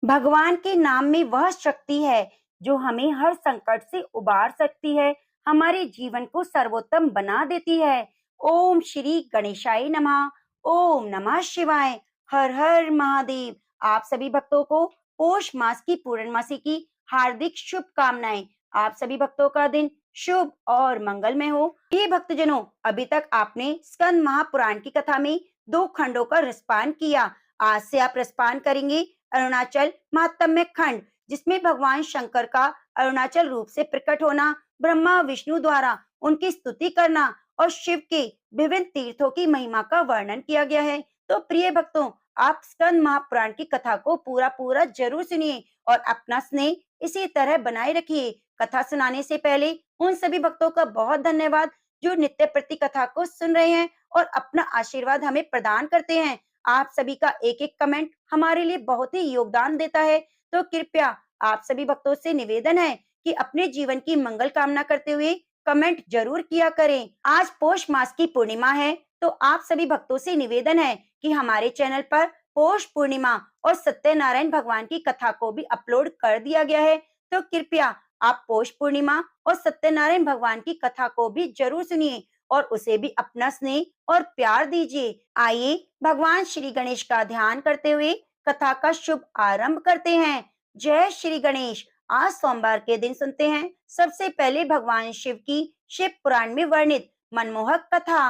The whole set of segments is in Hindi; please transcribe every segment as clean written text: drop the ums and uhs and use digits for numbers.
भगवान के नाम में वह शक्ति है जो हमें हर संकट से उबार सकती है, हमारे जीवन को सर्वोत्तम बना देती है। ओम श्री गणेशाय नमः। ओम नमः शिवाय। हर हर महादेव। आप सभी भक्तों को पौष मास की पूर्णमासी की हार्दिक शुभकामनाएं। आप सभी भक्तों का दिन शुभ और मंगलमय हो। ये भक्तजनों, अभी तक आपने स्कंद महापुराण की कथा में 2 खंडों का रसपान किया। आज से आप रसपान करेंगे अरुणाचल महात्म्य खंड, जिसमें भगवान शंकर का अरुणाचल रूप से प्रकट होना, ब्रह्मा विष्णु द्वारा उनकी स्तुति करना और शिव के विभिन्न तीर्थों की महिमा का वर्णन किया गया है। तो प्रिय भक्तों, आप स्कंद महापुराण की कथा को पूरा पूरा जरूर सुनिए और अपना स्नेह इसी तरह बनाए रखिए। कथा सुनाने से पहले उन सभी भक्तों का बहुत धन्यवाद जो नित्य प्रति कथा को सुन रहे हैं और अपना आशीर्वाद हमें प्रदान करते हैं। आप सभी का एक एक कमेंट हमारे लिए बहुत ही योगदान देता है। तो कृपया आप सभी भक्तों से निवेदन है कि अपने जीवन की मंगल कामना करते हुए कमेंट जरूर किया करें। आज पौष मास की पूर्णिमा है, तो आप सभी भक्तों से निवेदन है कि हमारे चैनल पर पौष पूर्णिमा और सत्यनारायण भगवान की कथा को भी अपलोड कर दिया गया है। तो कृपया आप पौष पूर्णिमा और सत्यनारायण भगवान की कथा को भी जरूर सुनिए और उसे भी अपना स्नेह और प्यार दीजिए। आइए भगवान श्री गणेश का ध्यान करते हुए कथा का शुभ आरंभ करते हैं। जय श्री गणेश। आज सोमवार के दिन सुनते हैं सबसे पहले भगवान शिव की शिव पुराण में वर्णित मनमोहक कथा।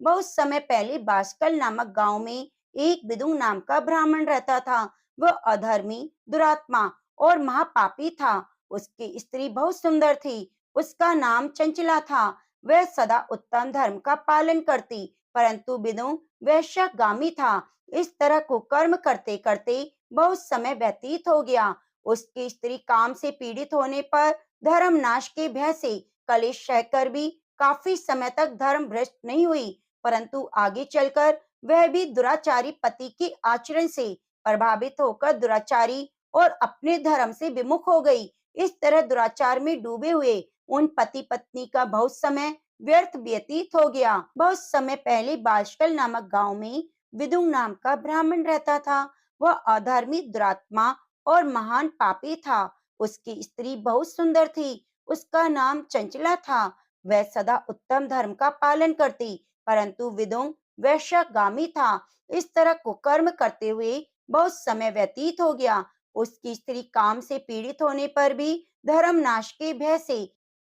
बहुत समय पहले बाष्कल नामक गांव में एक विदुर नाम का ब्राह्मण रहता था। वह अधर्मी, दुरात्मा और महापापी था। उसकी स्त्री बहुत सुंदर थी। उसका नाम चंचला था। वह सदा उत्तम धर्म का पालन करती, परंतु विदुर वैश्यगामी था। इस तरह कुकर्म करते करते बहुत समय व्यतीत हो गया। उसकी स्त्री काम से पीड़ित होने पर धर्म नाश के भय से कलेश सहकर भी काफी समय तक धर्म भ्रष्ट नहीं हुई, परंतु आगे चलकर वह भी दुराचारी पति के आचरण से प्रभावित होकर दुराचारी और अपने धर्म से विमुख हो गई। इस तरह दुराचार में डूबे हुए उन पति पत्नी का बहुत समय व्यर्थ व्यतीत हो गया। बहुत समय पहले बाष्कल नामक गांव में विदुर नाम का ब्राह्मण रहता था। वह अधर्मी, दुरात्मा और महान पापी था। उसकी स्त्री बहुत सुंदर थी। उसका नाम चंचला था। वह सदा उत्तम धर्म का पालन करती, परंतु विदुर वैश्यगामी था। इस तरह कुकर्म करते हुए बहुत समय व्यतीत हो गया। उसकी स्त्री काम से पीड़ित होने पर भी धर्म नाश के भय से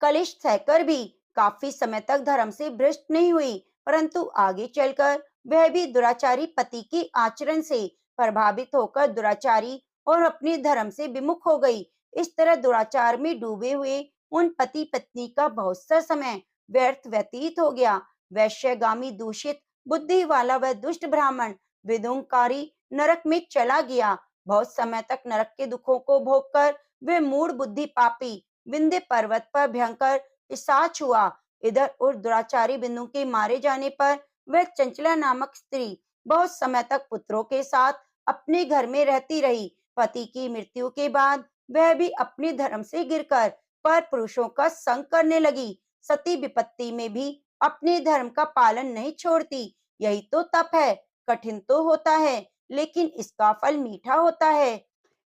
कलिश सहकर भी काफी समय तक धर्म से भ्रष्ट नहीं हुई, परंतु आगे चलकर वह भी दुराचारी पति के आचरण से प्रभावित होकर दुराचारी और अपने धर्म से विमुख हो गई। इस तरह दुराचार में डूबे हुए उन पति पत्नी का बहुत सा समय व्यर्थ व्यतीत हो गया। वैश्यगामी, दूषित बुद्धि वाला वह दुष्ट ब्राह्मण विदुंकारी नरक में चला गया। बहुत समय तक नरक के दुखों को भोगकर वह मूढ़ बुद्धि पापी विंध्य पर्वत पर भयंकर पिशाच हुआ। इधर उर दुराचारी बिंदु के मारे जाने पर वह चंचला नामक स्त्री बहुत समय तक पुत्रों के साथ अपने घर में रहती रही। पति की मृत्यु के बाद वह भी अपने धर्म से गिरकर पर पुरुषों का संग करने लगी। सती विपत्ति में भी अपने धर्म का पालन नहीं छोड़ती। यही तो तप है। कठिन तो होता है, लेकिन इसका फल मीठा होता है।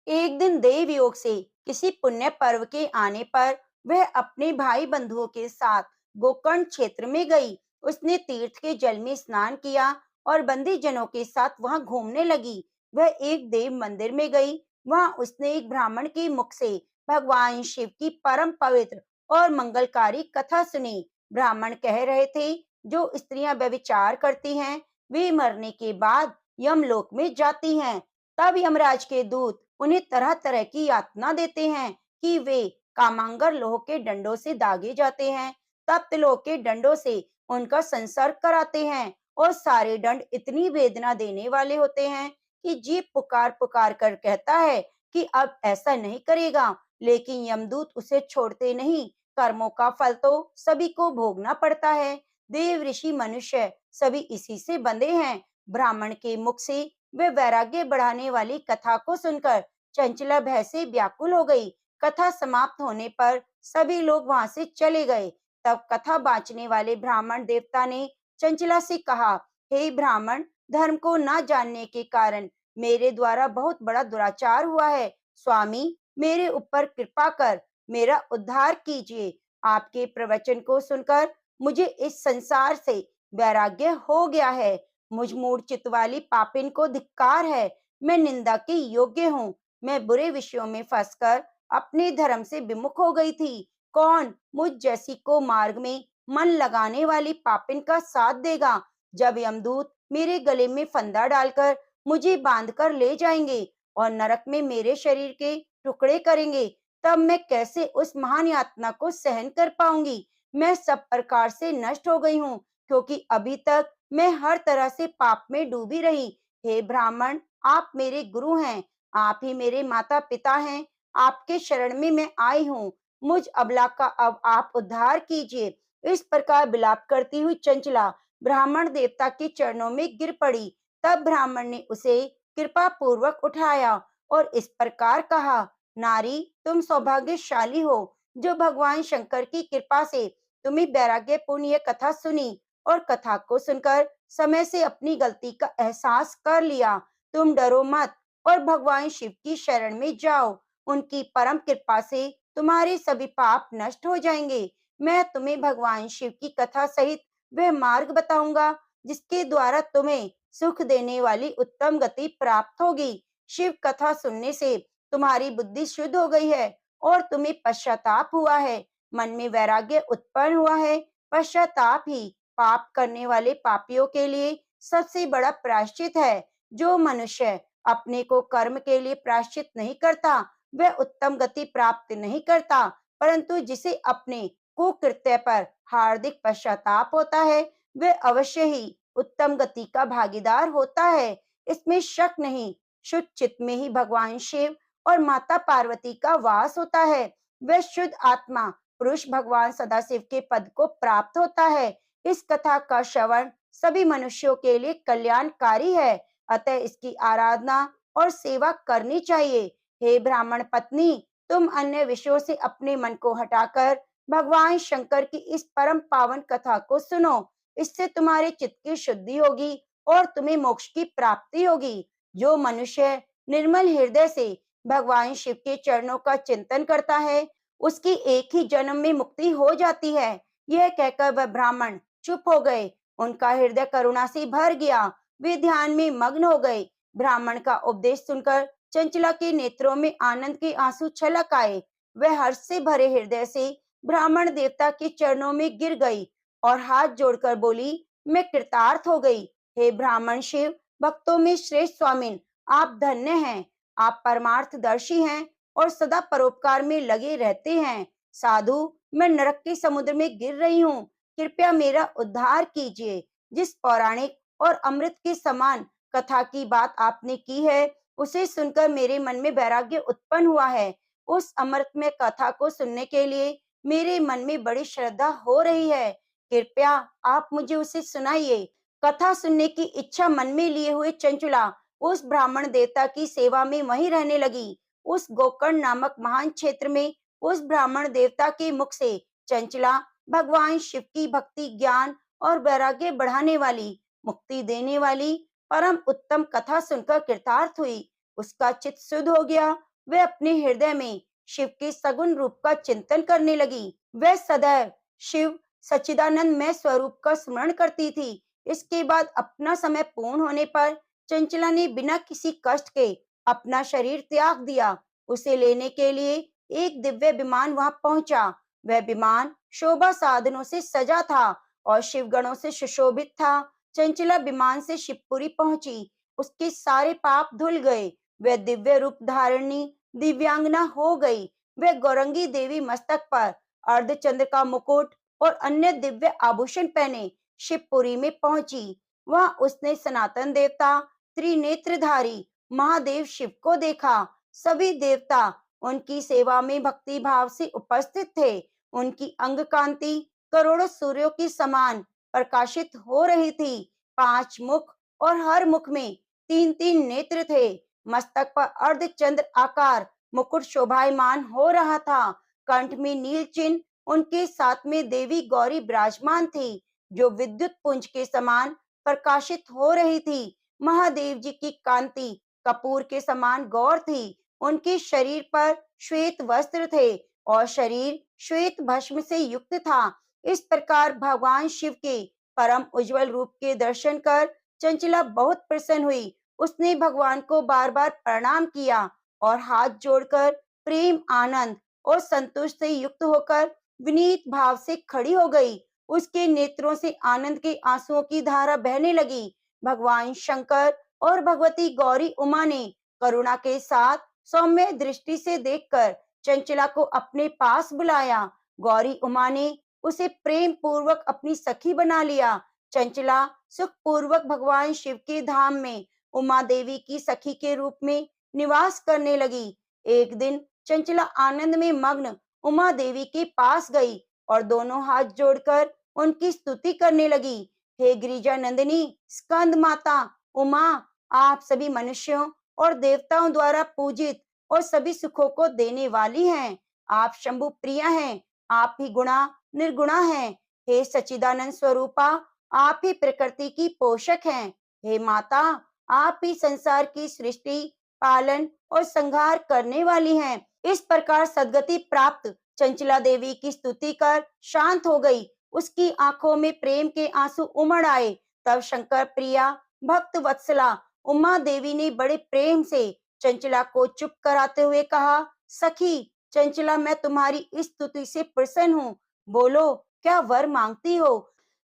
एक दिन देव योग से किसी पुण्य पर्व के आने पर वह अपने भाई बंधुओं के साथ गोकर्ण क्षेत्र में गई। उसने तीर्थ के जल में स्नान किया और बंदी जनों के साथ वहां घूमने लगी। वह एक देव मंदिर में गई। वहां उसने एक ब्राह्मण के मुख से भगवान शिव की परम पवित्र और मंगलकारी कथा सुनी। ब्राह्मण कह रहे थे, जो स्त्रियां व्यभिचार करती हैं वे मरने के बाद यमलोक में जाती हैं। तब यमराज के दूत उन्हें तरह तरह की यातना देते हैं कि वे कामांगर लोह के डंडों से दागे जाते हैं, तप्त लोह के डंडों से उनका संसर्ग कराते हैं और सारे दंड इतनी वेदना देने वाले होते हैं कि जीव पुकार पुकार कर कहता है कि अब ऐसा नहीं करेगा, लेकिन यमदूत उसे छोड़ते नहीं। कर्मों का फल तो सभी को भोगना पड़ता है। देव, ऋषि, मनुष्य सभी इसी से बंधे हैं। ब्राह्मण के मुख से वे वैराग्य बढ़ाने वाली कथा को सुनकर चंचला भय से व्याकुल हो गई। कथा समाप्त होने पर सभी लोग वहां से चले गए। तब कथा बांचने वाले ब्राह्मण देवता ने चंचला से कहा, हे ब्राह्मण, धर्म को न जानने के कारण मेरे द्वारा बहुत बड़ा दुराचार हुआ है। स्वामी, मेरे ऊपर कृपा कर मेरा उद्धार कीजिए। आपके प्रवचन को सुनकर मुझे इस संसार से वैराग्य हो गया है। मुझ मूर्छित वाली पापिन को धिक्कार है। मैं निंदा के योग्य हूँ। मैं बुरे विषयों में फंसकर अपने धर्म से विमुख हो गई थी। कौन मुझ जैसी को मार्ग में मन लगाने वाली पापिन का साथ देगा? जब यमदूत मेरे गले में फंदा डालकर मुझे बांधकर ले जाएंगे और नरक में मेरे शरीर के टुकड़े करेंगे, तब मैं कैसे उस महान यातना को सहन कर पाऊंगी? मैं सब प्रकार से नष्ट हो गई हूँ, क्योंकि अभी तक मैं हर तरह से पाप में डूबी रही। हे ब्राह्मण, आप मेरे गुरु हैं, आप ही मेरे माता पिता हैं। आपके शरण में मैं आई हूँ। मुझ अबला का अब आप उद्धार कीजिए। इस प्रकार विलाप करती हुई चंचला ब्राह्मण देवता के चरणों में गिर पड़ी। तब ब्राह्मण ने उसे कृपा पूर्वक उठाया और इस प्रकार कहा, नारी, तुम सौभाग्यशाली हो जो भगवान शंकर की कृपा से तुम्हें वैराग्यपूर्ण यह कथा सुनी और कथा को सुनकर समय से अपनी गलती का एहसास कर लिया। तुम डरो मत और भगवान शिव की शरण में जाओ। उनकी परम कृपा से तुम्हारे सभी पाप नष्ट हो जाएंगे। मैं तुम्हें भगवान शिव की कथा सहित वह मार्ग बताऊंगा जिसके द्वारा तुम्हें सुख देने वाली उत्तम गति प्राप्त होगी। शिव कथा सुनने से तुम्हारी बुद्धि शुद्ध हो गई है और तुम्हें पश्चाताप हुआ है। मन में वैराग्य उत्पन्न हुआ है। पश्चाताप ही पाप करने वाले पापियों के लिए सबसे बड़ा प्रायश्चित है। जो मनुष्य अपने को कर्म के लिए प्रायश्चित नहीं करता, वह उत्तम गति प्राप्त नहीं करता, परंतु जिसे अपने कुकृत्य पर हार्दिक पश्चाताप होता है, वह अवश्य ही उत्तम गति का भागीदार होता है। इसमें शक नहीं। शुद्ध चित्त में ही भगवान शिव और माता पार्वती का वास होता है। वह शुद्ध आत्मा पुरुष भगवान सदाशिव के पद को प्राप्त होता है। इस कथा का श्रवण सभी मनुष्यों के लिए कल्याणकारी है, अतः इसकी आराधना और सेवा करनी चाहिए। हे ब्राह्मण पत्नी, तुम अन्य विषयों से अपने मन को हटाकर भगवान शंकर की इस परम पावन कथा को सुनो। इससे तुम्हारे चित्त की शुद्धि होगी और तुम्हें मोक्ष की प्राप्ति होगी। जो मनुष्य निर्मल हृदय से भगवान शिव के चरणों का चिंतन करता है, उसकी एक ही जन्म में मुक्ति हो जाती है। यह कहकर वह ब्राह्मण चुप हो गए। उनका हृदय करुणा से भर गया। वे ध्यान में मग्न हो गए। ब्राह्मण का उपदेश सुनकर चंचला के नेत्रों में आनंद के आंसू छलक आए। वह हर्ष से भरे हृदय से ब्राह्मण देवता के चरणों में गिर गई और हाथ जोड़कर बोली, मैं कृतार्थ हो गई। हे ब्राह्मण शिव, भक्तों में श्रेष्ठ स्वामिन, आप धन्य हैं। आप परमार्थदर्शी हैं और सदा परोपकार में लगे रहते हैं। साधु, मैं नरक के समुद्र में गिर रही हूँ। कृपया मेरा उद्धार कीजिए। जिस पौराणिक और अमृत के समान कथा की बात आपने की है, उसे सुनकर मेरे मन में वैराग्य उत्पन्न हुआ है। उस अमृतमय कथा को सुनने के लिए मेरे मन में बड़ी श्रद्धा हो रही है। कृपया आप मुझे उसे सुनाइए। कथा सुनने की इच्छा मन में लिए हुए चंचला उस ब्राह्मण देवता की सेवा में वहीं रहने लगी। उस गोकर्ण नामक महान क्षेत्र में उस ब्राह्मण देवता के मुख से चंचला भगवान शिव की भक्ति, ज्ञान और वैराग्य बढ़ाने वाली, मुक्ति देने वाली परम उत्तम कथा सुनकर कृतार्थ हुई। उसका चित्त शुद्ध हो गया। वह अपने हृदय में शिव के सगुण रूप का चिंतन करने लगी। वह सदैव शिव सच्चिदानंद में स्वरूप का स्मरण करती थी। इसके बाद अपना समय पूर्ण होने पर चंचला ने बिना किसी कष्ट के अपना शरीर त्याग दिया। उसे लेने के लिए एक दिव्य विमान वहां पहुंचा। वह विमान शोभा साधनों से सजा था और शिवगणों से सुशोभित था। चंचला विमान से शिवपुरी पहुंची। उसके सारे पाप धुल गए। वह दिव्य रूप धारणी दिव्यांगना हो गई। वह गौरंगी देवी मस्तक पर अर्धचंद्र का मुकुट और अन्य दिव्य आभूषण पहने शिवपुरी में पहुंची। वहां उसने सनातन देवता, त्रिनेत्रधारी महादेव शिव को देखा। सभी देवता उनकी सेवा में भक्ति भाव से उपस्थित थे। उनकी अंग कांति करोड़ों सूर्यों की समान प्रकाशित हो रही थी। 5 मुख और हर मुख में 3-3 नेत्र थे। मस्तक पर अर्धचंद्र आकार मुकुट शोभायमान हो रहा था। कंठ में नील चिन्ह, उनके साथ में देवी गौरी विराजमान थी, जो विद्युत पुंज के समान प्रकाशित हो रही थी। महादेव जी की कांति कपूर के समान गौर थी। उनके शरीर पर श्वेत वस्त्र थे और शरीर श्वेत भस्म से युक्त था। इस प्रकार भगवान शिव के परम उज्जवल रूप के दर्शन कर चंचला बहुत प्रसन्न हुई। उसने भगवान को बार बार प्रणाम किया और हाथ जोड़कर प्रेम, आनंद और संतोष से युक्त होकर विनीत भाव से खड़ी हो गई। उसके नेत्रों से आनंद के आंसुओं की धारा बहने लगी। भगवान शंकर और भगवती गौरी उमा ने करुणा के साथ सौम्य दृष्टि से देखकर चंचला को अपने पास बुलाया। गौरी उमा ने उसे प्रेम पूर्वक अपनी सखी बना लिया। चंचला सुख पूर्वक भगवान शिव के धाम में उमा देवी की सखी के रूप में निवास करने लगी। एक दिन चंचला आनंद में मग्न उमा देवी के पास गई और दोनों हाथ जोड़कर उनकी स्तुति करने लगी। हे गिरिजा नंदिनी, स्कंद माता उमा, आप सभी मनुष्यों और देवताओं द्वारा पूजित और सभी सुखों को देने वाली हैं। आप शंभु प्रिया हैं, आप ही गुणा निर्गुणा हैं। हे सच्चिदानंद स्वरूपा, आप ही प्रकृति की पोषक हैं। हे माता, आप ही संसार की सृष्टि, पालन और संहार करने वाली हैं। इस प्रकार सद्गति प्राप्त चंचला देवी की स्तुति कर शांत हो गई। उसकी आंखों में प्रेम के आंसू उमड़ आए। तब शंकर प्रिया भक्त वत्सला उमा देवी ने बड़े प्रेम से चंचला को चुप कराते हुए कहा, सखी चंचला, मैं तुम्हारी इस स्तुति से प्रसन्न हूँ। बोलो, क्या वर मांगती हो?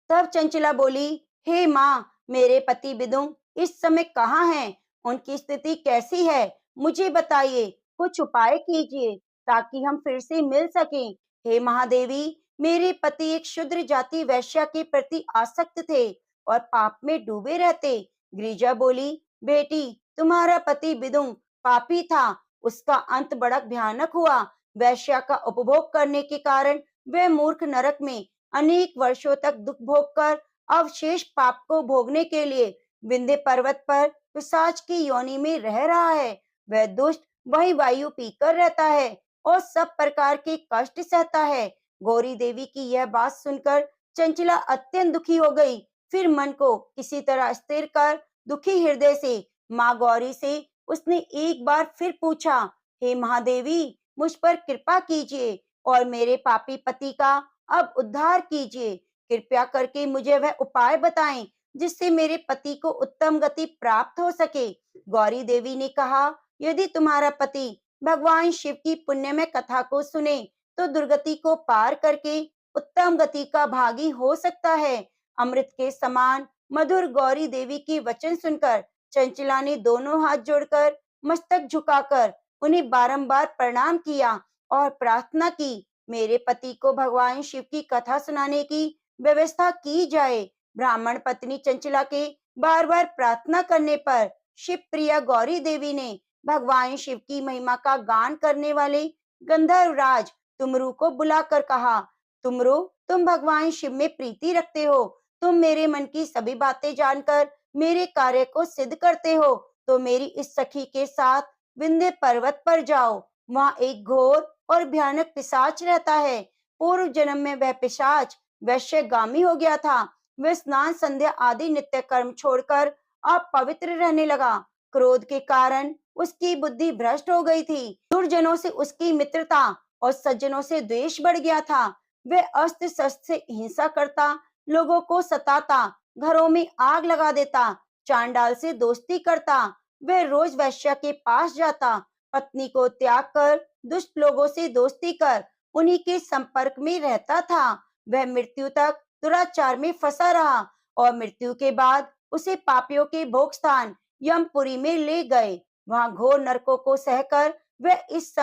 तब चंचला बोली, हे माँ, मेरे पति बिदुंग इस समय कहाँ हैं? उनकी स्थिति कैसी है? मुझे बताइए, कुछ उपाय कीजिए ताकि हम फिर से मिल सकें। हे महादेवी, मेरे पति एक शूद्र जाति वैश्या के प्रति आसक्त थे और पाप में डूबे रहते। गिरिजा बोली, बेटी, तुम्हारा पति बिदुंग पापी था, उसका अंत बड़ा भयानक हुआ। वैश्या का उपभोग करने के कारण वह मूर्ख नरक में अनेक वर्षों तक दुख भोग कर अवशेष पाप को भोगने के लिए विंध्य पर्वत पर पिशाच की योनि में रह रहा है। वह दुष्ट वही वायु पीकर रहता है और सब प्रकार के कष्ट सहता है। गौरी देवी की यह बात सुनकर चंचला अत्यंत दुखी हो गई। फिर मन को किसी तरह स्थिर कर दुखी हृदय से माँ गौरी से उसने एक बार फिर पूछा, हे महादेवी, मुझ पर कृपा कीजिए और मेरे पापी पति का अब उद्धार कीजिए। कृपया करके मुझे वह उपाय बताएं जिससे मेरे पति को उत्तम गति प्राप्त हो सके। गौरी देवी ने कहा, यदि तुम्हारा पति भगवान शिव की पुण्यमय कथा को सुने तो दुर्गति को पार करके उत्तम गति का भागी हो सकता है। अमृत के समान मधुर गौरी देवी के वचन सुनकर चंचला ने दोनों हाथ जोड़कर मस्तक झुकाकर उन्हें बारंबार प्रणाम किया और प्रार्थना की, मेरे पति को भगवान शिव की कथा सुनाने की व्यवस्था की जाए। ब्राह्मण पत्नी चंचला के बार बार प्रार्थना करने पर शिव प्रिया गौरी देवी ने भगवान शिव की महिमा का गान करने वाले गंधर्वराज तुमरू को बुलाकर कहा, तुमरू, तुम भगवान शिव में प्रीति रखते हो, तुम मेरे मन की सभी बातें जानकर मेरे कार्य को सिद्ध करते हो, तो मेरी इस सखी के साथ विंध्य पर्वत पर जाओ। वहाँ एक घोर और भयानक पिशाच रहता है। पूर्व जन्म में वह पिशाच वैश्यगामी हो गया था। वह स्नान संध्या आदि नित्य कर्म छोड़कर अपवित्र रहने लगा। क्रोध के कारण उसकी बुद्धि भ्रष्ट हो गई थी। दुर्जनों से उसकी मित्रता और सज्जनों से द्वेष बढ़ गया था। वह अस्त्र शस्त्र से हिंसा करता, लोगों को सताता, घरों में आग लगा देता, चांडाल से दोस्ती करता। वह रोज वैश्या के पास जाता, पत्नी को त्याग कर दुष्ट लोगों से दोस्ती कर उन्हीं के संपर्क में रहता था। वह मृत्यु तक दुराचार में फंसा रहा और मृत्यु के बाद उसे पापियों के भोग स्थान यमपुरी में ले गए। वहां घोर नरकों को सहकर वह इस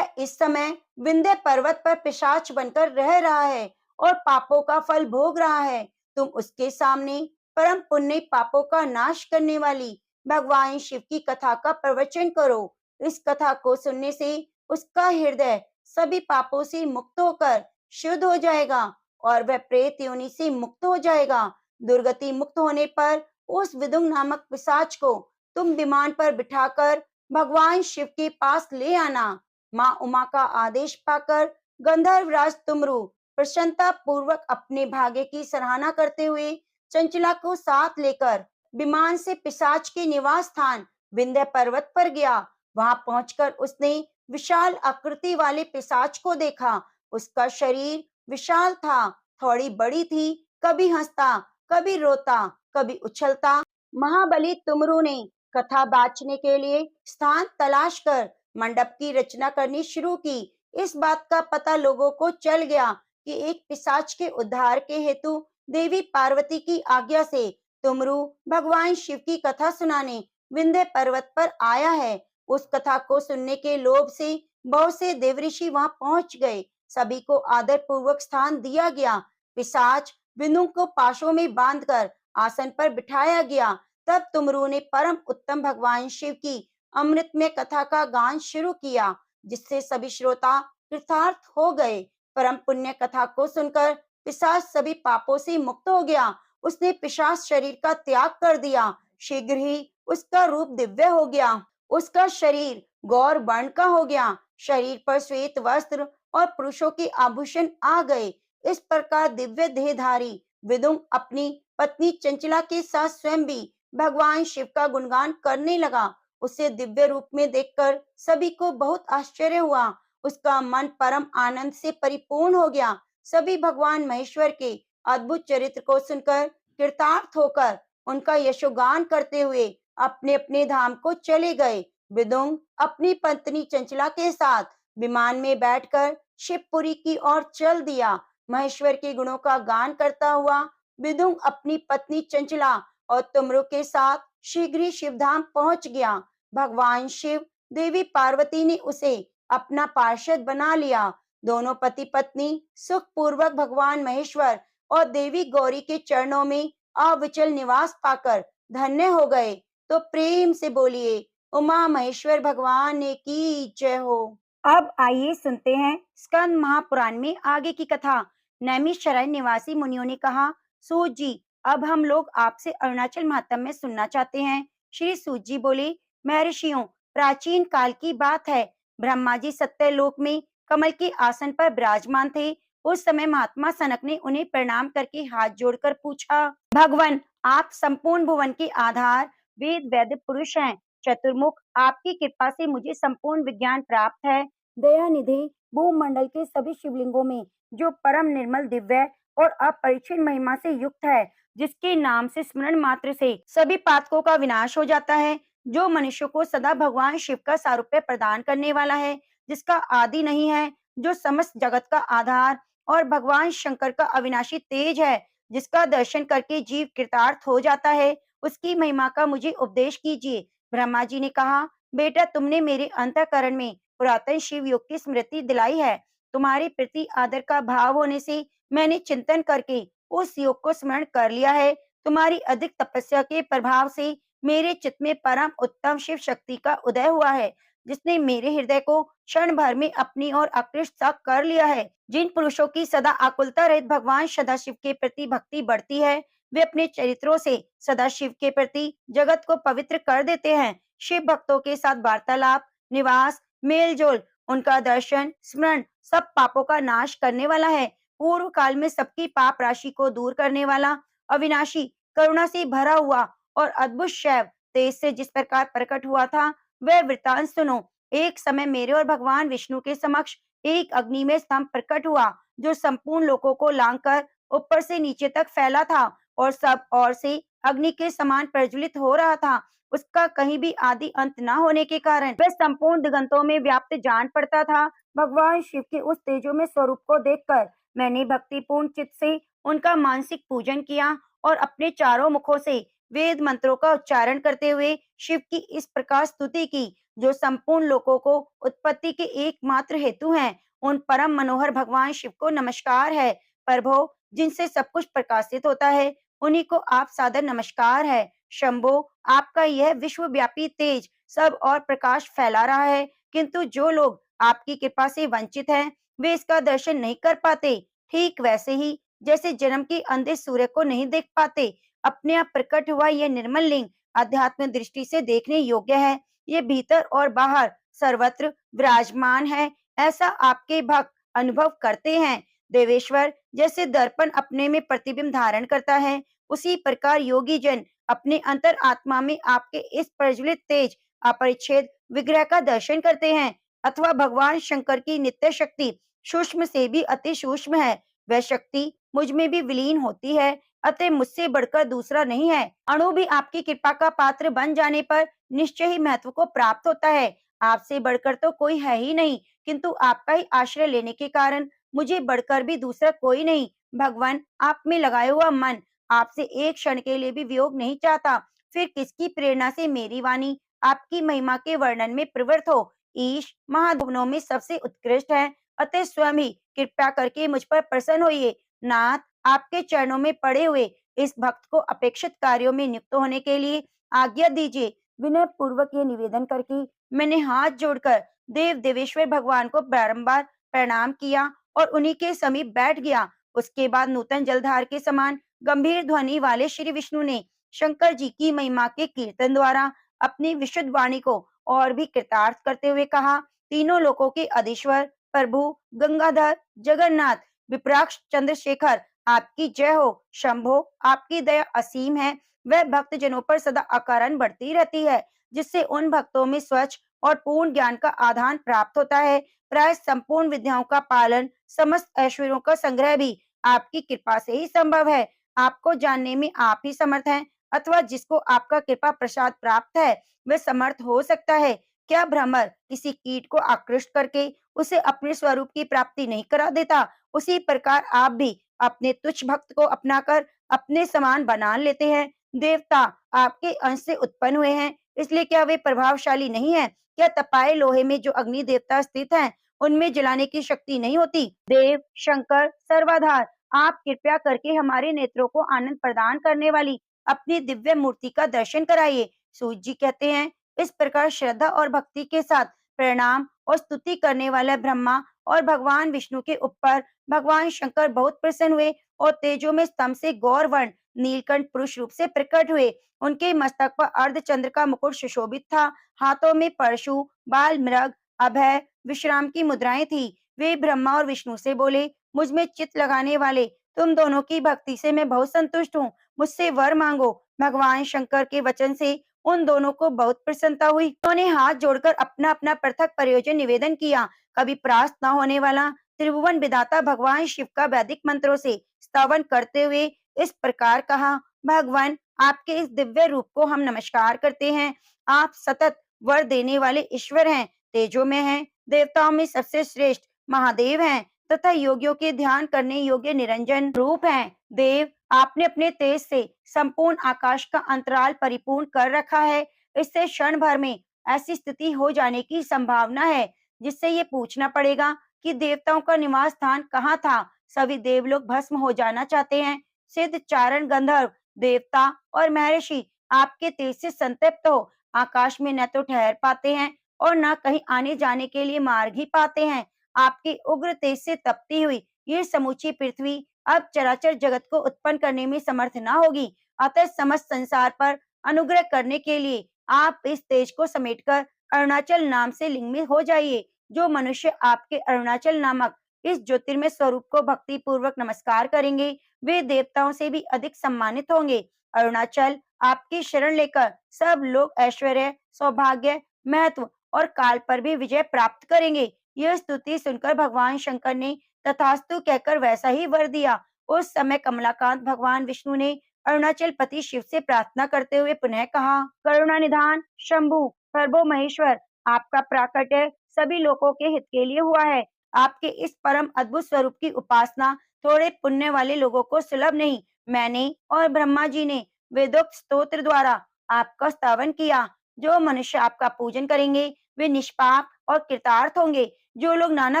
समय विंध्य पर्वत पर पिशाच बनकर रह रहा है और पापों का फल भोग रहा है। तुम उसके सामने परम पुण्य पापों का नाश करने वाली भगवान शिव की कथा का प्रवचन करो। इस कथा को सुनने से उसका हृदय सभी पापों से मुक्त होकर शुद्ध हो जाएगा और वह प्रेत योनि से मुक्त हो जाएगा। दुर्गति मुक्त होने पर उस विदुंग नामक पिशाच को तुम विमान पर बिठाकर भगवान शिव के पास ले आना। माँ उमा का आदेश पाकर गंधर्वराज तुमरू प्रसन्नता पूर्वक अपने भाग्य की सराहना करते हुए चंचला को साथ लेकर विमान से पिशाच के निवास स्थान विंध्य पर्वत पर गया। वहां पहुंचकर उसने विशाल आकृति वाले पिशाच को देखा। उसका शरीर विशाल था, थोड़ी बड़ी थी, कभी हंसता, कभी रोता, कभी उछलता। महाबली तुमरू ने कथा बांचने के लिए स्थान तलाश कर मंडप की रचना करनी शुरू की। इस बात का पता लोगों को चल गया कि एक पिशाच के उद्धार के हेतु देवी पार्वती की आज्ञा से तुमरू भगवान शिव की कथा सुनाने विंध्य पर्वत पर आया है। उस कथा को सुनने के लोभ से बहुत से देवऋषि वहां पहुंच गए। सभी को आदर पूर्वक स्थान दिया गया। पिशाच बिंदु को पाशों में बांधकर आसन पर बिठाया गया। तब तुमरू ने परम उत्तम भगवान शिव की अमृतमय कथा का गान शुरू किया, जिससे सभी श्रोता कृतार्थ हो गए। परम पुण्य कथा को सुनकर पिशाच सभी पापों से मुक्त हो गया। उसने पिशाच शरीर का त्याग कर दिया। शीघ्र ही उसका रूप दिव्य हो गया। उसका शरीर गौर वर्ण का हो गया। शरीर पर श्वेत वस्त्र और पुरुषों के आभूषण आ गए। इस प्रकार दिव्य देहधारी विदुम अपनी पत्नी चंचला के साथ स्वयं भी भगवान शिव का गुणगान करने लगा। उसे दिव्य रूप में देखकर सभी को बहुत आश्चर्य हुआ। उसका मन परम आनंद से परिपूर्ण हो गया। सभी भगवान महेश्वर के अद्भुत चरित्र को सुनकर कृतार्थ होकर उनका यशोगान करते हुए अपने अपने धाम को चले गए। विदुम अपनी पत्नी चंचला के साथ विमान में बैठकर शिवपुरी की ओर चल दिया। महेश्वर के गुणों का गान करता हुआ विदुम अपनी पत्नी चंचला और तुमरू के साथ शीघ्र ही शिवधाम पहुंच गया। भगवान शिव, देवी पार्वती ने उसे अपना पार्षद बना लिया। दोनों पति पत्नी सुख पूर्वक भगवान महेश्वर और देवी गौरी के चरणों में अविचल निवास पाकर धन्य हो गए। तो प्रेम से बोलिए उमा महेश्वर भगवान की जय हो। अब आइए सुनते हैं स्कंद महापुराण में आगे की कथा। नैमिषारण्य निवासी मुनियों ने कहा, सूत जी, अब हम लोग आपसे अरुणाचल महात्म्य में सुनना चाहते हैं। श्री सूत जी बोले, महर्षियों, प्राचीन काल की बात है। ब्रह्मा जी सत्यलोक में कमल के आसन पर विराजमान थे। उस समय महात्मा सनक ने उन्हें प्रणाम करके हाथ जोड़कर पूछा, भगवान, आप संपूर्ण भुवन के आधार, वेद वैद्य पुरुष हैं, चतुर्मुख, आपकी कृपा से मुझे संपूर्ण विज्ञान प्राप्त है। दया निधि, भूमंडल के सभी शिवलिंगों में जो परम निर्मल दिव्य और अपरिचित महिमा से युक्त है, जिसके नाम से स्मरण मात्र से सभी पातकों का विनाश हो जाता है, जो मनुष्य को सदा भगवान शिव का सारूप्य प्रदान करने वाला है, जिसका आदि नहीं है, जो समस्त जगत का आधार और भगवान शंकर का अविनाशी तेज है, जिसका दर्शन करके जीव कृतार्थ हो जाता है, उसकी महिमा का मुझे उपदेश कीजिए। ब्रह्मा जी ने कहा, बेटा, तुमने मेरे अंतःकरण में पुरातन शिव योग की स्मृति दिलाई है। तुम्हारे प्रति आदर का भाव होने से मैंने चिंतन करके उस योग को स्मरण कर लिया है। तुम्हारी अधिक तपस्या के प्रभाव से मेरे चित्त में परम उत्तम शिव शक्ति का उदय हुआ है, जिसने मेरे हृदय को क्षण भर में अपनी ओर आकृष्ट सा कर लिया है। जिन पुरुषों की सदा आकुलता रहित भगवान सदाशिव के प्रति भक्ति बढ़ती है, वे अपने चरित्रों से सदाशिव के प्रति जगत को पवित्र कर देते हैं। शिव भक्तों के साथ वार्तालाप, निवास, मेल जोल, उनका दर्शन, स्मरण सब पापों का नाश करने वाला है। पूर्व काल में सबकी पाप राशि को दूर करने वाला, अविनाशी, करुणा से भरा हुआ और अद्भुत शैव तेज से जिस प्रकार प्रकट हुआ था, वह वृतांत सुनो। एक समय मेरे और भगवान विष्णु के समक्ष एक अग्नि में स्तंभ प्रकट हुआ, जो संपूर्ण लोकों को लांघकर ऊपर से नीचे तक फैला था और सब ओर से अग्नि के समान प्रज्वलित हो रहा था। उसका कहीं भी आदि अंत न होने के कारण वह संपूर्ण दिगंतों में व्याप्त जान पड़ता था। भगवान शिव के उस तेजोमय स्वरूप को देखकर मैंने भक्तिपूर्ण चित्त से उनका मानसिक पूजन किया और अपने चारों मुखों से वेद मंत्रों का उच्चारण करते हुए शिव की इस प्रकार स्तुति की, जो संपूर्ण लोकों को उत्पत्ति के एकमात्र हेतु हैं। उन परम मनोहर भगवान शिव को नमस्कार है। प्रभो, जिनसे सब कुछ प्रकाशित होता है, उन्हीं को आप सादर नमस्कार है। शंभो, आपका यह विश्वव्यापी तेज सब और प्रकाश फैला रहा है, किंतु जो लोग आपकी कृपा से वंचित हैं, वे इसका दर्शन नहीं कर पाते। ठीक वैसे ही जैसे जन्म के अंधे सूर्य को नहीं देख पाते, अपने आप प्रकट हुआ यह निर्मल लिंग अध्यात्म दृष्टि से देखने योग्य है। ये भीतर और बाहर सर्वत्र विराजमान है, ऐसा आपके भक्त अनुभव करते हैं। देवेश्वर, जैसे दर्पण अपने में प्रतिबिंब धारण करता है, उसी प्रकार योगी जन अपने अंतर आत्मा में आपके इस प्रज्वलित तेज अपरिच्छेद विग्रह का दर्शन करते हैं, अथवा भगवान शंकर की नित्य शक्ति सूक्ष्म से भी अति सूक्ष्म है, वह शक्ति मुझ में भी विलीन होती है, अतः मुझसे बढ़कर दूसरा नहीं है। अणु भी आपकी कृपा का पात्र बन जाने पर निश्चय ही महत्व को प्राप्त होता है। आपसे बढ़कर तो कोई है ही नहीं, किंतु आपका ही आश्रय लेने के कारण मुझे बढ़कर भी दूसरा कोई नहीं। भगवान, आप में लगाया हुआ मन आपसे एक क्षण के लिए भी वियोग नहीं चाहता, फिर किसकी प्रेरणा से मेरी वाणी आपकी महिमा के वर्णन में प्रवृत्त हो। ईश महाभुवनों में सबसे उत्कृष्ट है, अतः स्वयं ही कृपया करके मुझ पर प्रसन्न होइए। नाथ, आपके चरणों में पड़े हुए इस भक्त को अपेक्षित कार्यों में नियुक्त होने के लिए आज्ञा दीजिए। विनय पूर्वक ये निवेदन करके मैंने हाथ जोड़कर देव देवेश्वर भगवान को बारंबार प्रणाम किया और उन्हीं के समीप बैठ गया। उसके बाद नूतन जलधार के समान गंभीर ध्वनि वाले श्री विष्णु ने शंकर जी की महिमा के कीर्तन द्वारा अपनी विशुद्ध वाणी को और भी कृतार्थ करते हुए कहा, तीनों लोकों के अधीश्वर प्रभु गंगाधर जगन्नाथ विप्राक्ष चंद्रशेखर, आपकी जय हो। शंभो, आपकी दया असीम है, वह भक्त जनों पर सदा अकारण बढ़ती रहती है, जिससे उन भक्तों में स्वच्छ और पूर्ण ज्ञान का आधान प्राप्त होता है। प्राय संपूर्ण विद्याओं का पालन, समस्त ऐश्वर्यों का संग्रह भी आपकी कृपा से ही संभव है। आपको जानने में आप ही समर्थ हैं, अथवा जिसको आपका कृपा प्रसाद प्राप्त है वह समर्थ हो सकता है। क्या भ्रमर किसी कीट को आकृष्ट करके उसे अपने स्वरूप की प्राप्ति नहीं करा देता, उसी प्रकार आप भी अपने तुच्छ भक्त को अपनाकर अपने समान बना लेते हैं। देवता आपके अंश से उत्पन्न हुए हैं, इसलिए क्या वे प्रभावशाली नहीं है? क्या तपाए लोहे में जो अग्नि देवता स्थित हैं, उनमें जलाने की शक्ति नहीं होती? देव शंकर सर्वाधार, आप कृपया करके हमारे नेत्रों को आनंद प्रदान करने वाली अपनी दिव्य मूर्ति का दर्शन कराइए। सूत जी कहते हैं, इस प्रकार श्रद्धा और भक्ति के साथ प्रणाम और स्तुति करने वाले ब्रह्मा और भगवान विष्णु के ऊपर भगवान शंकर बहुत प्रसन्न हुए और तेजो में स्तंभ से गौर वर्ण नीलकंठ पुरुष रूप से प्रकट हुए। उनके मस्तक पर अर्धचंद्र का मुकुट सुशोभित था, हाथों में परशु, बाल मृग, अभय, विश्राम की मुद्राएं थी। वे ब्रह्मा और विष्णु से बोले, मुझ में चित्त लगाने वाले तुम दोनों की भक्ति से मैं बहुत संतुष्ट हूँ, मुझसे वर मांगो। भगवान शंकर के वचन से उन दोनों को बहुत प्रसन्नता हुई। उन्होंने हाथ जोड़कर अपना अपना पृथक प्रयोजन निवेदन किया। कभी प्राप्त न होने वाला त्रिभुवन विधाता भगवान शिव का वैदिक मंत्रों से स्तवन करते हुए इस प्रकार कहा, भगवान, आपके इस दिव्य रूप को हम नमस्कार करते हैं। आप सतत वर देने वाले ईश्वर हैं, तेजो में हैं, देवताओं में सबसे श्रेष्ठ महादेव हैं तथा योगियों के ध्यान करने योग्य निरंजन रूप हैं। देव, आपने अपने तेज से संपूर्ण आकाश का अंतराल परिपूर्ण कर रखा है। इससे क्षण भर में ऐसी स्थिति हो जाने की संभावना है जिससे ये पूछना पड़ेगा कि देवताओं का निवास स्थान कहाँ था। सभी देवलोग भस्म हो जाना चाहते हैं। सिद्ध, चारण, गंधर्व, देवता और महर्षि आपके तेज से संतप्त हो आकाश में न तो ठहर पाते हैं और न कहीं आने जाने के लिए मार्ग ही पाते हैं। आपके उग्र तेज से तपती हुई ये समूची पृथ्वी अब चराचर जगत को उत्पन्न करने में समर्थ न होगी। अतः समस्त संसार पर अनुग्रह करने के लिए आप इस तेज को समेटकर अरुणाचल नाम से लिंग में हो जाइए। जो मनुष्य आपके अरुणाचल नामक इस ज्योतिर्मय स्वरूप को भक्ति पूर्वक नमस्कार करेंगे, वे देवताओं से भी अधिक सम्मानित होंगे। अरुणाचल आपकी शरण लेकर सब लोग ऐश्वर्य, सौभाग्य, महत्व और काल पर भी विजय प्राप्त करेंगे। यह स्तुति सुनकर भगवान शंकर ने तथास्तु कहकर वैसा ही वर दिया। उस समय कमलाकांत भगवान विष्णु ने अरुणाचल पति शिव से प्रार्थना करते हुए पुनः कहा, करुणा निधान शंभु प्रभो महेश्वर, आपका प्राकट्य सभी लोगों के हित के लिए हुआ है। आपके इस परम अद्भुत स्वरूप की उपासना थोड़े पुण्य वाले लोगों को सुलभ नहीं। मैंने और ब्रह्मा जी ने वेदोक्त स्तोत्र द्वारा आपका स्तवन किया। जो मनुष्य आपका पूजन करेंगे वे निष्पाप और कृतार्थ होंगे। जो लोग नाना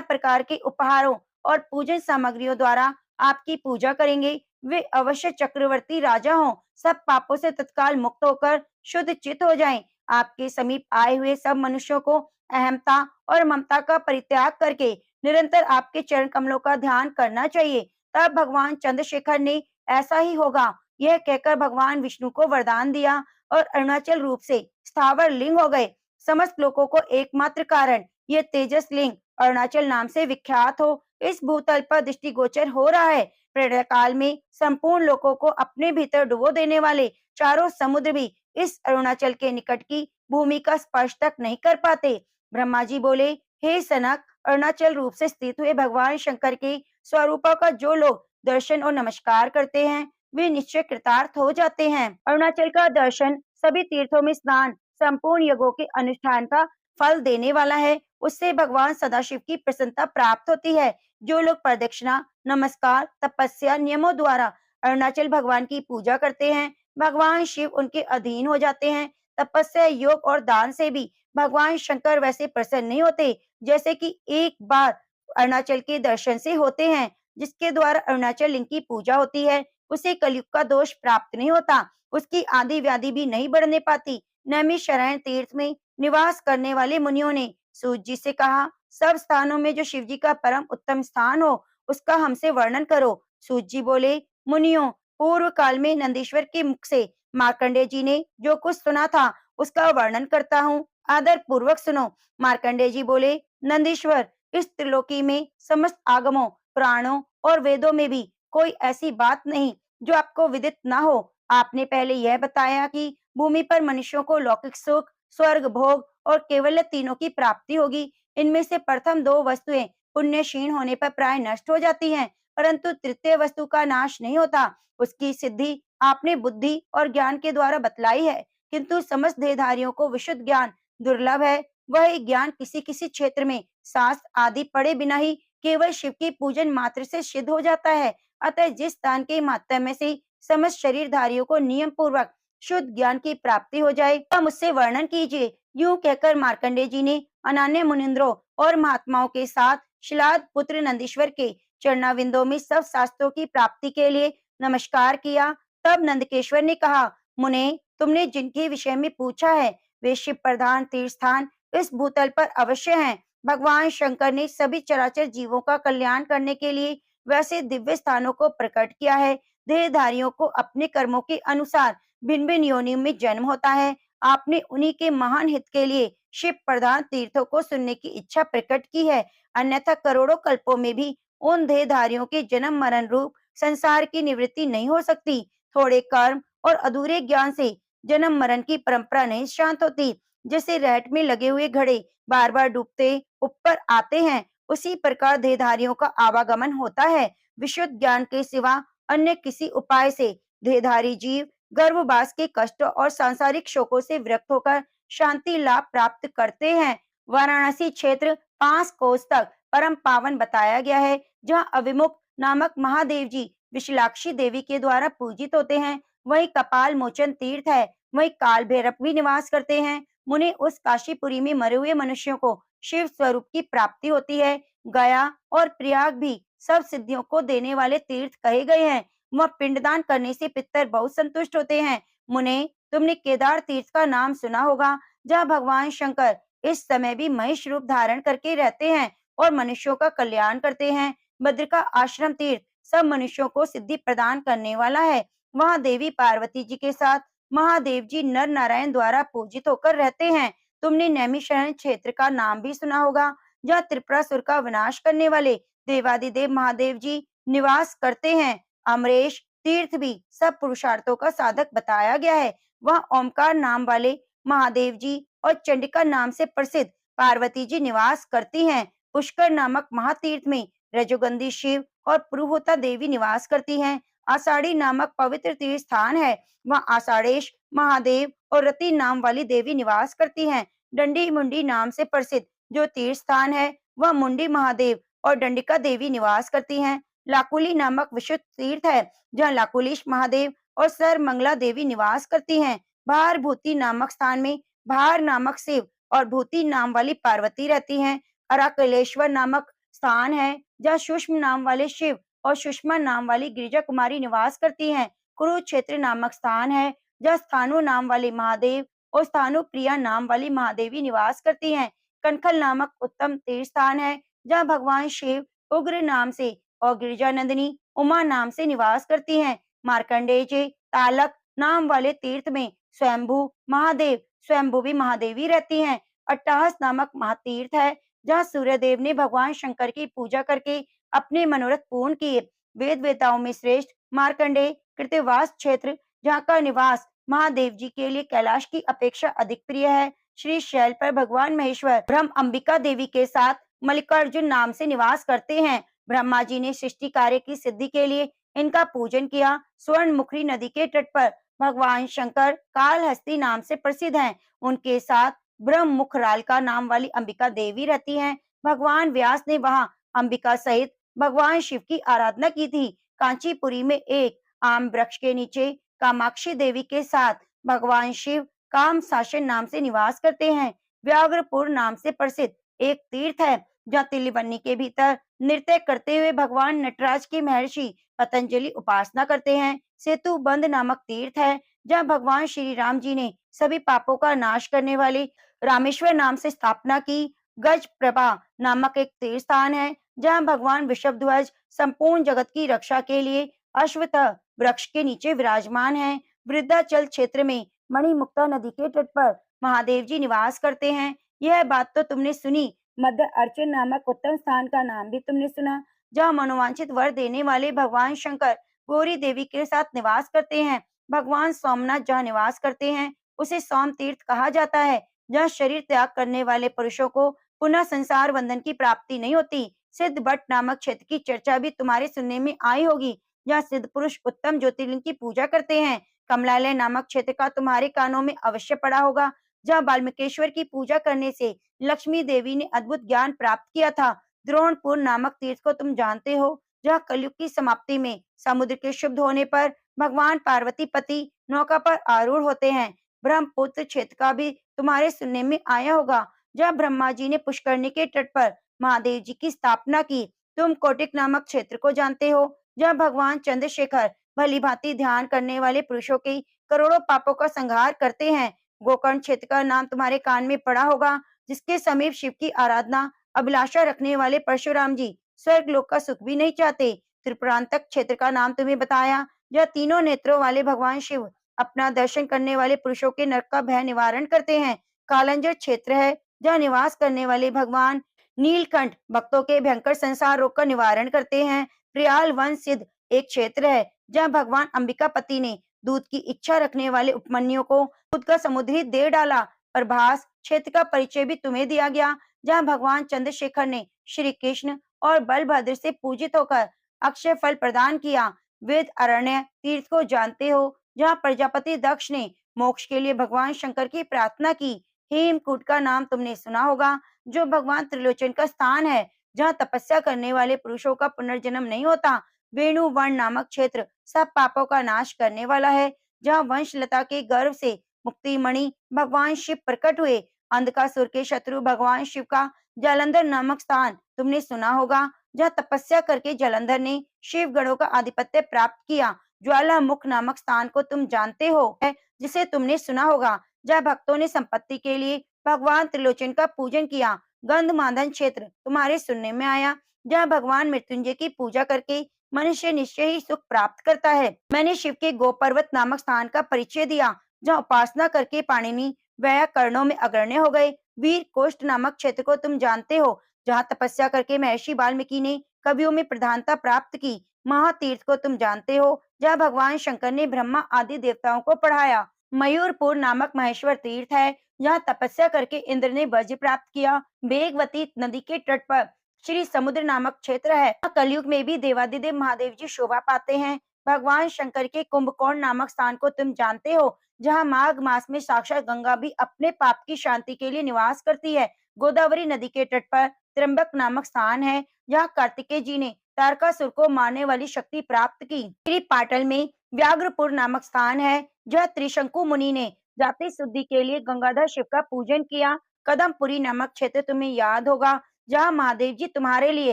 प्रकार के उपहारों और पूजन सामग्रियों द्वारा आपकी पूजा करेंगे वे अवश्य चक्रवर्ती राजा हों, सब पापों से तत्काल मुक्त होकर शुद्ध चित्त हो जाएं। आपके समीप आए हुए सब मनुष्यों को अहमता और ममता का परित्याग करके निरंतर आपके चरण कमलों का ध्यान करना चाहिए। तब भगवान चंद्रशेखर ने ऐसा ही होगा यह कहकर भगवान विष्णु को वरदान दिया और अरुणाचल रूप से स्थावर लिंग हो गए। समस्त लोगों को एकमात्र कारण ये तेजस लिंग अरुणाचल नाम से विख्यात हो। इस भूतल पर दृष्टिगोचर हो रहा है। प्रलय काल में संपूर्ण लोगों को अपने भीतर डुबो देने वाले चारों समुद्र भी इस अरुणाचल के निकट की भूमि का स्पर्श तक नहीं कर पाते। ब्रह्मा जी बोले, हे सनक, अरुणाचल रूप से स्थित हुए भगवान शंकर के स्वरूपों का जो लोग दर्शन और नमस्कार करते हैं, वे निश्चय कृतार्थ हो जाते हैं। अरुणाचल का दर्शन, सभी तीर्थों में स्नान, संपूर्ण यज्ञों के अनुष्ठान का फल देने वाला है। उससे भगवान सदाशिव की प्रसन्नता प्राप्त होती है। जो लोग प्रदक्षिणा, नमस्कार, तपस्या नियमों द्वारा अरुणाचल भगवान की पूजा करते हैं, भगवान शिव उनके अधीन हो जाते हैं। तपस्या, योग और दान से भी भगवान शंकर वैसे प्रसन्न नहीं होते जैसे कि एक बार अरुणाचल के दर्शन से होते हैं। जिसके द्वारा अरुणाचल लिंग की पूजा होती है, उसे कलयुग का दोष प्राप्त नहीं होता, उसकी आदि व्याधि भी नहीं बढ़ने पाती। नैमिषारण्य तीर्थ में निवास करने वाले मुनियों ने सूत जी से कहा, सब स्थानों में जो शिव जी का परम उत्तम स्थान हो, उसका हमसे वर्णन करो। सूत जी बोले, मुनियों, पूर्व काल में नंदीश्वर के मुख से मार्कंडेय जी ने जो कुछ सुना था, उसका वर्णन करता हूँ, आदर पूर्वक सुनो। मार्कंडेय जी बोले, नंदीश्वर, इस त्रिलोकी में समस्त आगमों, पुराणों और वेदों में भी कोई ऐसी बात नहीं जो आपको विदित न हो। आपने पहले यह बताया कि भूमि पर मनुष्यों को लौकिक सुख, स्वर्ग भोग और केवल तीनों की प्राप्ति होगी। इनमें से प्रथम दो वस्तुएं पुण्य क्षीण होने पर प्राय नष्ट हो जाती हैं, परंतु तृतीय वस्तु का नाश नहीं होता। उसकी सिद्धि आपने बुद्धि और ज्ञान के द्वारा बतलाई है, किंतु समस्त देहधारियों को विशुद्ध ज्ञान दुर्लभ है। वह ज्ञान किसी किसी क्षेत्र में शास्त्र आदि पढ़े बिना ही केवल शिव के पूजन मात्र से सिद्ध हो जाता है। अतः जिस स्थान के माध्यम से समस्त शरीरधारियों को नियम पूर्वक शुद्ध ज्ञान की प्राप्ति हो जाए, वह मुझसे वर्णन कीजिए। यूं कहकर मार्कंडेय जी ने अनन्य मुनिंद्रों और महात्माओं के साथ शिलाद पुत्र नंदीश्वर के चरणाविंदों में सब शास्त्रों की प्राप्ति के लिए नमस्कार किया। तब नंदकेश्वर ने कहा, मुने, तुमने जिनके विषय में पूछा है, वे शिव प्रधान तीर्थ स्थान इस भूतल पर अवश्य हैं। भगवान शंकर ने सभी चराचर जीवों का कल्याण करने के लिए वैसे दिव्य स्थानों को प्रकट किया है। देहधारियों को अपने कर्मों के अनुसार भिन्न भिन्न योनियों में जन्म होता है। आपने उन्हीं के महान हित के लिए शिव प्रधान तीर्थों को सुनने की इच्छा प्रकट की है। अन्यथा करोड़ों कल्पों में भी उन देहधारियों के जन्म मरण रूप संसार की निवृत्ति नहीं हो सकती। थोड़े कर्म और अधूरे ज्ञान से जन्म मरण की परंपरा नहीं शांत होती। जैसे रहट में लगे हुए घड़े बार बार डूबते ऊपर आते हैं, उसी प्रकार देहधारियों का आवागमन होता है। विशुद्ध ज्ञान के सिवा अन्य किसी उपाय से देहधारी जीव गर्भवास के कष्ट और सांसारिक शोकों से विरक्त होकर शांति लाभ प्राप्त करते हैं। वाराणसी क्षेत्र 5 कोस तक परम पावन बताया गया है, जहाँ अभिमुख नामक महादेव जी विशालाक्षी देवी के द्वारा पूजित होते हैं। वही कपाल मोचन तीर्थ है, वही काल भैरव भी निवास करते हैं। मुने, उस काशीपुरी में मरे हुए मनुष्यों को शिव स्वरूप की प्राप्ति होती है। गया और प्रयाग भी सब सिद्धियों को देने वाले तीर्थ कहे गए हैं। वह पिंडदान करने से पितर बहुत संतुष्ट होते हैं। मुने, तुमने केदार तीर्थ का नाम सुना होगा, जहाँ भगवान शंकर इस समय भी महेश रूप धारण करके रहते हैं और मनुष्यों का कल्याण करते हैं। भद्र का आश्रम तीर्थ सब मनुष्यों को सिद्धि प्रदान करने वाला है। वहाँ देवी पार्वती जी के साथ महादेव जी नर नारायण द्वारा पूजित होकर रहते हैं। तुमने नैमिषारण्य क्षेत्र का नाम भी सुना होगा, जहाँ त्रिपुरासुर का विनाश करने वाले देवादिदेव महादेव जी निवास करते हैं। अमरेश तीर्थ भी सब पुरुषार्थों का साधक बताया गया है। वहाँ ओमकार नाम वाले महादेव जी और चंडिका नाम से प्रसिद्ध पार्वती जी निवास करती हैं। पुष्कर नामक महातीर्थ में रजोगंधी शिव और पुरुहोता देवी निवास करती हैं। आषाढ़ी नामक पवित्र तीर्थ स्थान है, वहाँ आषाढ़ेश महादेव और रति नाम वाली देवी निवास करती हैं। डंडी मुंडी नाम से प्रसिद्ध जो तीर्थ स्थान है, वह मुंडी महादेव और दंडिका देवी निवास करती हैं। लाकुली नामक विशुद्ध तीर्थ है, जहाँ लाकुलीश महादेव और सर मंगला देवी निवास करती हैं। भार भूति नामक स्थान में भार नामक शिव और भूति नाम वाली पार्वती रहती हैं। अराकलेश्वर नामक स्थान है, जहाँ सुषम नाम वाले शिव और सुषमा नाम वाली गिरिजा कुमारी निवास करती हैं। कुरुक्षेत्र नामक स्थान है, जहाँ स्थानु नाम वाले महादेव और स्थानु प्रिया नाम वाली महादेवी निवास करती हैं। कनखल नामक उत्तम तीर्थ स्थान है, जहाँ भगवान शिव उग्र नाम से और गिरिजा नंदिनी उमा नाम से निवास करती हैं। मार्कंडेय जी तालक नाम वाले तीर्थ में स्वयंभू महादेव स्वयंभुवी महादेवी रहती हैं। अट्टाहस नामक महातीर्थ है, जहाँ सूर्यदेव ने भगवान शंकर की पूजा करके अपने मनोरथ पूर्ण किए। वेद वेताओं में श्रेष्ठ मार्कंडेय कृतवास क्षेत्र, जहाँ का निवास महादेव जी के लिए कैलाश की अपेक्षा अधिक प्रिय है। श्री शैल पर भगवान महेश्वर ब्रह्म अंबिका देवी के साथ मल्लिकार्जुन नाम से निवास करते हैं। ब्रह्मा जी ने सृष्टि कार्य की सिद्धि के लिए इनका पूजन किया। स्वर्ण मुखरी नदी के तट पर भगवान शंकर कालहस्ती नाम से प्रसिद्ध हैं। उनके साथ ब्रह्म मुखरालका नाम वाली अंबिका देवी रहती हैं। भगवान व्यास ने वहां अंबिका सहित भगवान शिव की आराधना की थी। कांचीपुरी में एक आम वृक्ष के नीचे कामाक्षी देवी के साथ भगवान शिव काम शासन नाम से निवास करते हैं। व्याघ्रपुर नाम से प्रसिद्ध एक तीर्थ है, जहाँ तिल्लीबन्नी के भीतर नृत्य करते हुए भगवान नटराज की महर्षि पतंजलि उपासना करते हैं। सेतु बंध नामक तीर्थ है, जहाँ भगवान श्री राम जी ने सभी पापों का नाश करने वाले रामेश्वर नाम से स्थापना की। गज प्रभा नामक एक तीर्थ स्थान है, जहाँ भगवान वृषभध्वज संपूर्ण जगत की रक्षा के लिए अश्वत्थ वृक्ष के नीचे विराजमान है। वृद्धाचल क्षेत्र में मणिमुक्ता नदी के तट पर महादेव जी निवास करते हैं। यह बात तो तुमने सुनी। मध्य अर्चन नामक उत्तम स्थान का नाम भी तुमने सुना, जहाँ मनोवांछित वर देने वाले भगवान शंकर गौरी देवी के साथ निवास करते हैं। भगवान सोमनाथ जहाँ निवास करते हैं, उसे सोम तीर्थ कहा जाता है, जहाँ शरीर त्याग करने वाले पुरुषों को पुनः संसार बंधन की प्राप्ति नहीं होती। सिद्ध बट नामक क्षेत्र की चर्चा भी तुम्हारे सुनने में आई होगी, जहाँ सिद्ध पुरुष उत्तम ज्योतिर्लिंग की पूजा करते हैं। कमलालय नामक क्षेत्र का तुम्हारे कानों में अवश्य पड़ा होगा, जहाँ वाल्मीकेश्वर की पूजा करने से लक्ष्मी देवी ने अद्भुत ज्ञान प्राप्त किया था। द्रोणपुर नामक तीर्थ को तुम जानते हो, जहाँ कलयुग की समाप्ति में समुद्र के शुद्ध होने पर भगवान पार्वती पति नौका पर आरूढ़ होते हैं। ब्रह्मपुत्र क्षेत्र का भी तुम्हारे सुनने में आया होगा, जहाँ ब्रह्मा जी ने पुष्करणी के तट पर महादेव जी की स्थापना की। तुम कोटिक नामक क्षेत्र को जानते हो, जहाँ भगवान चंद्रशेखर भली भांति ध्यान करने वाले पुरुषों के करोड़ों पापों का संहार करते हैं। गोकर्ण क्षेत्र का नाम तुम्हारे कान में पड़ा होगा, जिसके समीप शिव की आराधना अभिलाषा रखने वाले परशुराम जी स्वर्ग लोक का सुख भी नहीं चाहते। त्रिपुरांतक क्षेत्र का नाम तुम्हें बताया, जहाँ तीनों नेत्रों वाले भगवान शिव अपना दर्शन करने वाले पुरुषों के नरक का भय निवारण करते हैं। कालंजर क्षेत्र है, जहाँ निवास करने वाले भगवान नीलकंठ भक्तों के भयंकर संसार रोग का निवारण करते हैं। प्रियाल वन सिद्ध एक क्षेत्र है, जहाँ भगवान अंबिकापति ने दूध की इच्छा रखने वाले उपमन्यु को दूध का समुद्री दे डाला। प्रभास क्षेत्र का परिचय भी तुम्हें दिया गया, जहाँ भगवान चंद्रशेखर ने श्री कृष्ण और बलभद्र से पूजित होकर अक्षय फल प्रदान किया। वेद अरण्य तीर्थ को जानते हो, जहाँ प्रजापति दक्ष ने मोक्ष के लिए भगवान शंकर की प्रार्थना की। हेमकूट का नाम तुमने सुना होगा, जो भगवान त्रिलोचन का स्थान है, जहाँ तपस्या करने वाले पुरुषों का पुनर्जन्म नहीं होता। वेणुवन नामक क्षेत्र सब पापों का नाश करने वाला है, जहाँ वंशलता के गर्भ से मुक्ति मणि भगवान शिव प्रकट हुए। अंधकासुर के शत्रु भगवान शिव का जालंधर नामक स्थान तुमने सुना होगा, जहाँ तपस्या करके जालंधर ने शिव गणों का आधिपत्य प्राप्त किया। ज्वालामुख नामक स्थान को तुम जानते हो, जिसे तुमने सुना होगा, जहाँ भक्तों ने संपत्ति के लिए भगवान त्रिलोचन का पूजन किया। गंधमादन क्षेत्र तुम्हारे सुनने में आया, जहाँ भगवान मृत्युंजय की पूजा करके मनुष्य निश्चय ही सुख प्राप्त करता है। मैंने शिव के गोपर्वत नामक स्थान का परिचय दिया, जहाँ उपासना करके पाणिनि व्याकरणों में अग्रण्य हो गए। वीर कोष्ठ नामक क्षेत्र को तुम जानते हो, जहाँ तपस्या करके महर्षि वाल्मीकि ने कवियों में प्रधानता प्राप्त की। महातीर्थ को तुम जानते हो, जहाँ भगवान शंकर ने ब्रह्मा आदि देवताओं को पढ़ाया। मयूरपुर नामक महेश्वर तीर्थ है, जहाँ तपस्या करके इंद्र ने वज्र प्राप्त किया। वेगवती नदी के तट पर श्री समुद्र नामक क्षेत्र है। कलयुग में भी देवादिदेव महादेव जी शोभा पाते हैं। भगवान शंकर के कुंभकोण नामक स्थान को तुम जानते हो, जहाँ माघ मास में साक्षात गंगा भी अपने पाप की शांति के लिए निवास करती है। गोदावरी नदी के तट पर त्र्यंबक नामक स्थान है, जहाँ कार्तिकेय जी ने तारकासुर को मारने वाली शक्ति प्राप्त की। श्री पाटल में व्याघ्रपुर नामक स्थान है, जहाँ त्रिशंकु मुनि ने जाति शुद्धि के लिए गंगाधर शिव का पूजन किया। कदमपुरी नामक क्षेत्र तुम्हें याद होगा, जहाँ महादेव जी तुम्हारे लिए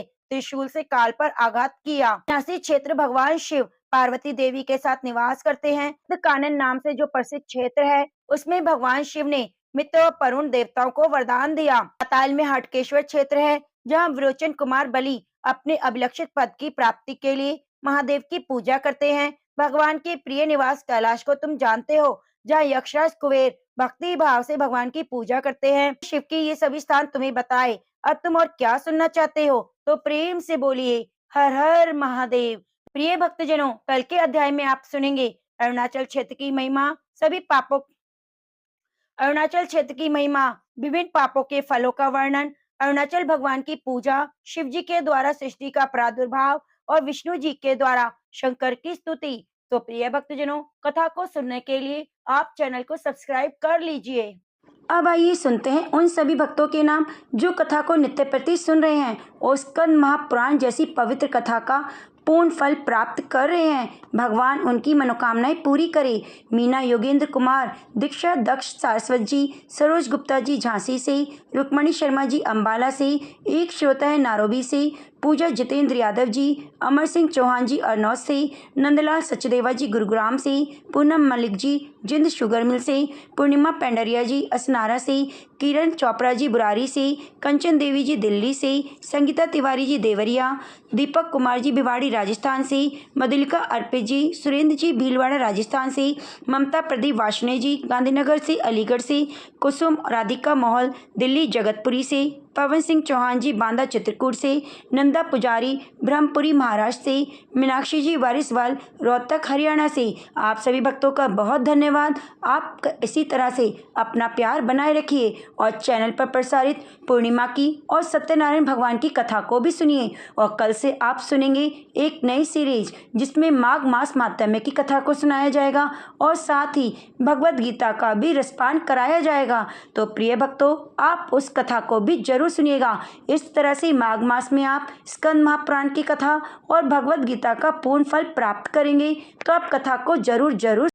त्रिशूल से काल पर आघात किया। नासिक क्षेत्र भगवान शिव पार्वती देवी के साथ निवास करते हैं। कानन नाम से जो प्रसिद्ध क्षेत्र है, उसमें भगवान शिव ने मित्र और वरुण देवताओं को वरदान दिया। पाताल में हटकेश्वर क्षेत्र है, जहाँ विरोचन कुमार बलि अपने अभिलक्षित पद की प्राप्ति के लिए महादेव की पूजा करते हैं। भगवान के प्रिय निवास कैलाश को तुम जानते हो, जहाँ यक्षराज कुबेर भक्ति भाव से भगवान की पूजा करते हैं। शिव के ये सभी स्थान तुम्हें बताए, अब तुम और क्या सुनना चाहते हो, तो प्रेम से बोलिए हर हर महादेव। प्रिय भक्तजनों, कल के अध्याय में आप सुनेंगे अरुणाचल क्षेत्र की महिमा, सभी पापों अरुणाचल क्षेत्र की महिमा, विभिन्न पापों के फलों का वर्णन, अरुणाचल भगवान की पूजा, शिव जी के द्वारा सृष्टि का प्रादुर्भाव और विष्णु जी के द्वारा शंकर की स्तुति। तो प्रिय भक्तजनों, कथा को सुनने के लिए आप चैनल को सब्सक्राइब कर लीजिए। अब आइए सुनते हैं उन सभी भक्तों के नाम जो कथा को नित्य प्रति सुन रहे हैं और स्कंद महापुराण जैसी पवित्र कथा का पूर्ण फल प्राप्त कर रहे हैं। भगवान उनकी मनोकामनाएं पूरी करे। मीना योगेंद्र कुमार, दीक्षा दक्ष सारस्वत जी, सरोज गुप्ता जी झांसी से, रुक्मणी शर्मा जी अंबाला से, एक श्रोता है नारोबी से, पूजा जितेंद्र यादव जी, अमर सिंह चौहान जी अरनौत से, नंदलाल सचदेवा जी गुरुग्राम से, पूनम मलिक जी जिंद शुगर मिल से, पूर्णिमा पेंडरिया जी असनारा से, किरण चोपड़ा जी बुरारी से, कंचन देवी जी दिल्ली से, संगीता तिवारी जी देवरिया, दीपक कुमार जी भिवाड़ी राजस्थान से, मधुलिका अर्पित जी, सुरेंद्र जी भीलवाड़ा राजस्थान से, ममता प्रदीप वाशने जी गांधीनगर से, अलीगढ़ से, कुसुम राधिका मोहल दिल्ली जगतपुरी से, पवन सिंह चौहान जी बांदा चित्रकूट से, नंदा पुजारी ब्रह्मपुरी महाराष्ट्र से, मीनाक्षी जी वारिसवाल रोहतक हरियाणा से। आप सभी भक्तों का बहुत धन्यवाद। आप इसी तरह से अपना प्यार बनाए रखिए और चैनल पर प्रसारित पूर्णिमा की और सत्यनारायण भगवान की कथा को भी सुनिए। और कल से आप सुनेंगे एक नई सीरीज जिसमें माघ मास मातम्य की कथा को सुनाया जाएगा और साथ ही भगवत गीता का भी रसपान कराया जाएगा। तो प्रिय भक्तों, आप उस कथा को भी जरूर सुनिएगा। इस तरह से माघ मास में आप स्कंद महापुराण की कथा और भगवत गीता का पूर्ण फल प्राप्त करेंगे। तो आप कथा को जरूर